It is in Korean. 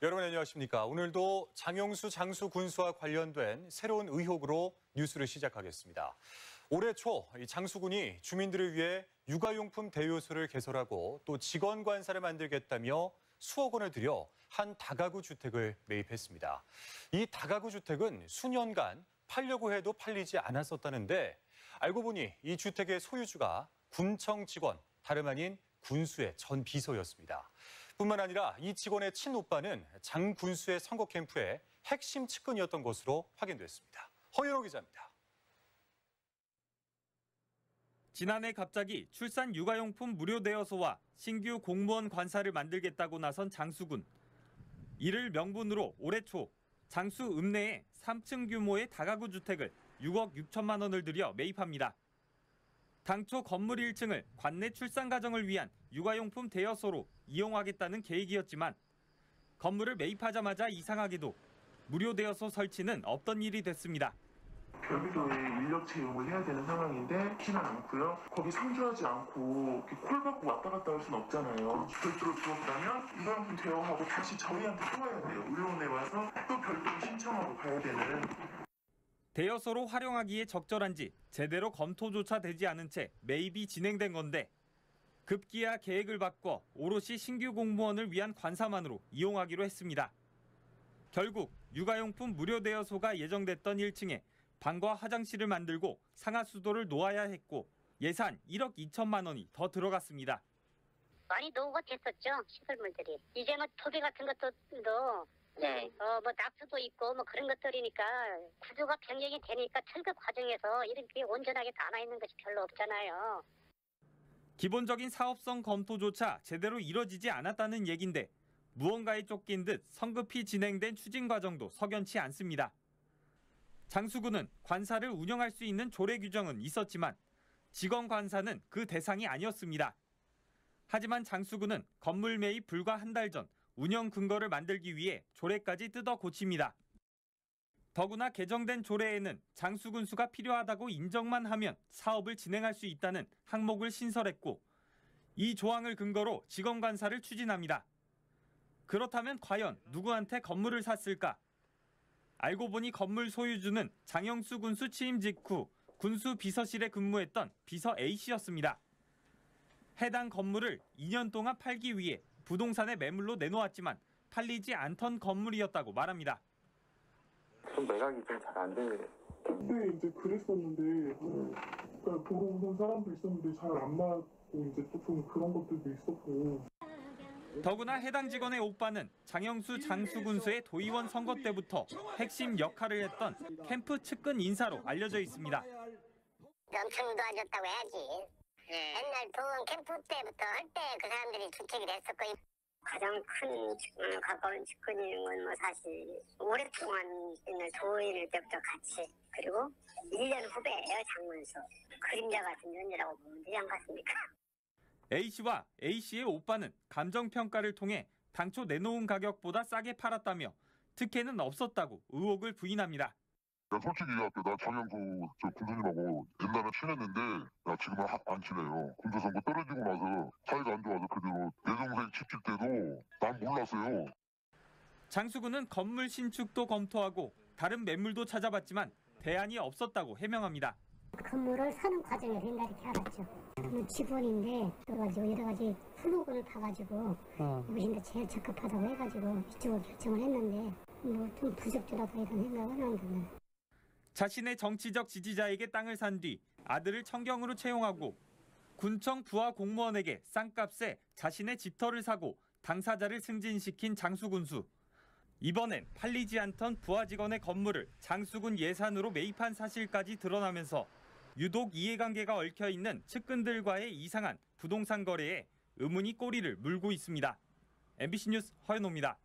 여러분 안녕하십니까? 오늘도 장영수 장수 군수와 관련된 새로운 의혹으로 뉴스를 시작하겠습니다. 올해 초 장수군이 주민들을 위해 육아용품 대여소를 개설하고 또 직원 관사를 만들겠다며 수억 원을 들여 한 다가구 주택을 매입했습니다. 이 다가구 주택은 수년간 팔려고 해도 팔리지 않았었다는데 알고 보니 이 주택의 소유주가 군청 직원, 다름 아닌 군수의 전 비서였습니다. 뿐만 아니라 이 직원의 친오빠는 장 군수의 선거 캠프의 핵심 측근이었던 것으로 확인됐습니다. 허윤호 기자입니다. 지난해 갑자기 출산 육아용품 무료 대여소와 신규 공무원 관사를 만들겠다고 나선 장수군. 이를 명분으로 올해 초 장수 읍내에 3층 규모의 다가구 주택을 6억 6천만 원을 들여 매입합니다. 당초 건물 1층을 관내 출산 가정을 위한 육아용품 대여소로 이용하겠다는 계획이었지만 건물을 매입하자마자 이상하게도 무료 대여소 설치는 없던 일이 됐습니다. 별도의 인력 채용을 해야 되는 상황인데 쉽지는 않고요. 거기 상주하지 않고 콜 받고 왔다 갔다 할 수는 없잖아요. 별도로 들어오려면 육아용품 대여하고 다시 저희한테 또 와야 돼요. 의료원에 와서 또 별도로 신청하고 가야 되는. 대여소로 활용하기에 적절한지 제대로 검토조차 되지 않은 채 매입이 진행된 건데 급기야 계획을 바꿔 오롯이 신규 공무원을 위한 관사만으로 이용하기로 했습니다. 결국 육아용품 무료 대여소가 예정됐던 1층에 방과 화장실을 만들고 상하수도를 놓아야 했고 예산 1억 2천만 원이 더 들어갔습니다. 많이 노후가 됐었죠, 시설물들이. 이제 뭐 토대 같은 것도 뭐 낙수도 있고 뭐 그런 것들이니까 구조가 변경이 되니까 철거 과정에서 이렇게 온전하게 남아있는 것이 별로 없잖아요. 기본적인 사업성 검토조차 제대로 이뤄지지 않았다는 얘긴데 무언가에 쫓긴 듯 성급히 진행된 추진 과정도 석연치 않습니다. 장수군은 관사를 운영할 수 있는 조례 규정은 있었지만 직원 관사는 그 대상이 아니었습니다. 하지만 장수군은 건물 매입 불과 한 달 전 운영 근거를 만들기 위해 조례까지 뜯어 고칩니다. 더구나 개정된 조례에는 장수군수가 필요하다고 인정만 하면 사업을 진행할 수 있다는 항목을 신설했고 이 조항을 근거로 직원 관사를 추진합니다. 그렇다면 과연 누구한테 건물을 샀을까? 알고 보니 건물 소유주는 장영수 군수 취임 직후 군수 비서실에 근무했던 비서 A씨였습니다. 해당 건물을 2년 동안 팔기 위해 부동산에 매물로 내놓았지만 팔리지 않던 건물이었다고 말합니다. 좀 매각이 좀 잘 안 돼. 그때 이제 그랬었는데 그러니까 보러 오는 사람도 있었는데 잘 안 맞고 이제 또 좀 그런 것들도 있었고. 더구나 해당 직원의 오빠는 장영수 장수군수의 도의원 선거 때부터 핵심 역할을 했던 캠프 측근 인사로 알려져 있습니다. 엄청 도와줬다고 해야지. 옛날 도원 캠프 때부터 할 때 그 사람들이 주택이 됐었고 가장 큰 가까운 측근인 건 뭐 사실 오랫동안 있는 도인일 때부터 같이 그리고 1년 후배예요 장문수. 그림자 같은 존재라고 보면 되지 않겠습니까? A씨와 A씨의 오빠는 감정평가를 통해 당초 내놓은 가격보다 싸게 팔았다며 특혜는 없었다고 의혹을 부인합니다. 야, 솔직히 나 장영수 군수님하고 옛날에 친했는데 나 지금은 안 친해요. 군수 선거 떨어지고 나서 사이가 안 좋아서 그대로 내 동생 집 질 때도 난 몰랐어요. 장수군은 건물 신축도 검토하고 다른 매물도 찾아봤지만 대안이 없었다고 해명합니다. 건물을 사는 과정에서 옛날에 이렇게 알았죠. 직원인데 여러 가지 플로그를 봐가지고 이것인데 제일 적합하다고 해가지고 이쪽으로 결정을 했는데 뭐 좀 부적절하다 이런 생각은 안 드네요. 자신의 정치적 지지자에게 땅을 산 뒤 아들을 청경으로 채용하고 군청 부하 공무원에게 싼값에 자신의 집터를 사고 당사자를 승진시킨 장수군수. 이번엔 팔리지 않던 부하 직원의 건물을 장수군 예산으로 매입한 사실까지 드러나면서 유독 이해관계가 얽혀있는 측근들과의 이상한 부동산 거래에 의문이 꼬리를 물고 있습니다. MBC 뉴스 허연호입니다.